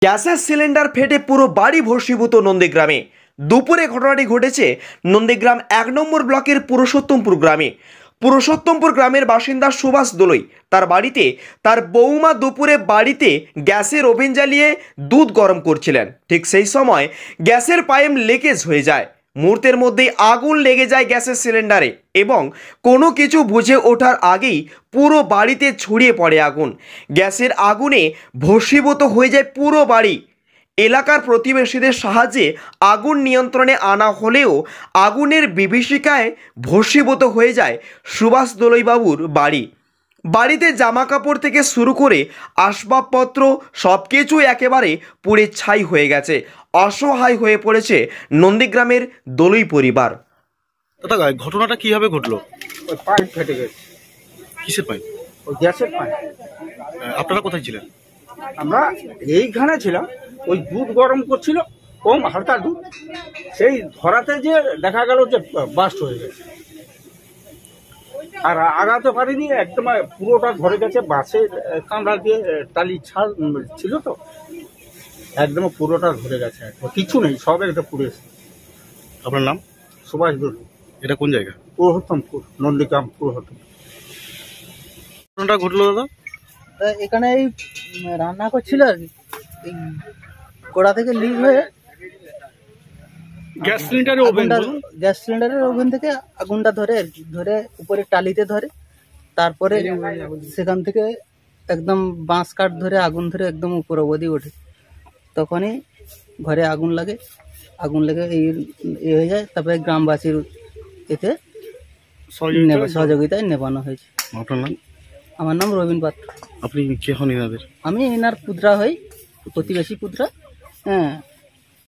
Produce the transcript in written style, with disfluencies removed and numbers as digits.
গ্যাসের সিলিন্ডার ফেটে পুরো বাড়ি ভস্মীভূত নন্দীগ্রামে। দুপুরে ঘটনাটি ঘটেছে নন্দীগ্রাম 1 নম্বর ব্লকের পুরুষোত্তমপুর গ্রামে। পুরুষোত্তমপুর গ্রামের বাসিন্দা সুভাষ দোলই তার বাড়িতে তার বৌমা দুপুরে বাড়িতে গ্যাসের ওভেন জ্বালিয়ে দুধ গরম করছিলেন। ঠিক সেই সময় গ্যাসের পাইপ লিকেজ হয়ে যায়। মুহূর্তের মধ্যেই আগুন লেগে যায় গ্যাসের সিলিন্ডারে এবং কোনো কিছু বুঝে ওঠার আগেই পুরো বাড়িতে ছড়িয়ে পড়ে আগুন। গ্যাসের আগুনে ভস্মীভূত হয়ে যায় পুরো বাড়ি। এলাকার প্রতিবেশীদের সাহায্যে আগুন নিয়ন্ত্রণে আনা হলেও আগুনের বিভীষিকায় ভস্মীভূত হয়ে যায় সুভাষ দোলইবাবুর বাড়ি। বাড়িতে জামাকাপড় থেকে শুরু করে আসবাবপত্র সব কিছু একেবারে পুড়ে ছাই হয়ে গেছে। অসহায় হয়ে পড়েছে নন্দীগ্রামের দোলই পরিবার। দাদা, ঘটনাটা কিভাবে ঘটলো? ওই পাইপ ফেটে গেছে। কিসের পাইপ? ওই গ্যাসের পাইপ। আপনারা কোথায় ছিলেন? আমরা এইখানে ছিলাম, ওই দুধ গরম করছিল, কম হালকা দুধ, সেই ধরাতে যে দেখা গেল যে বাস্ট হয়ে গেছে। আর আগাতে পারিনি, একদম পুরোটা ধরে গেছে। বাসের কামড়া দিয়ে টালি ছাল ছিল তো, একদম পুরোটা ধরে গেছে। কিছু নেই, সব একটা পুড়েছে। আপনার নাম? সুভাষ দোল। এটা কোন জায়গা? পুরুষোত্তমপুর, নন্দীগ্রাম পুরুষোত্তম। ঘটনাটা ঘটলো দাদা? এখানে এই রান্না করছিল আর কি, গোড়া থেকে লিক হয়ে গ্যাস সিলিন্ডারের ওভেন থেকে আগুনটা ধরে আর কি, ধরে উপরে টালিতে ধরে, তারপরে সেখান থেকে একদম বাঁশ কাঠ ধরে আগুন ধরে একদম উপর অবধি ওঠে। তখনই ঘরে আগুন লেগে এই হয়ে যায়। তারপরে গ্রামবাসীর এতে সহযোগিতায় নেবানো হয়েছে। আপনার নাম? আমার নাম রবীন পাত্র। আপনি কে হন এনাদের? আমি এনার পুত্রা হই, প্রতিবেশী পুত্রা। হ্যাঁ।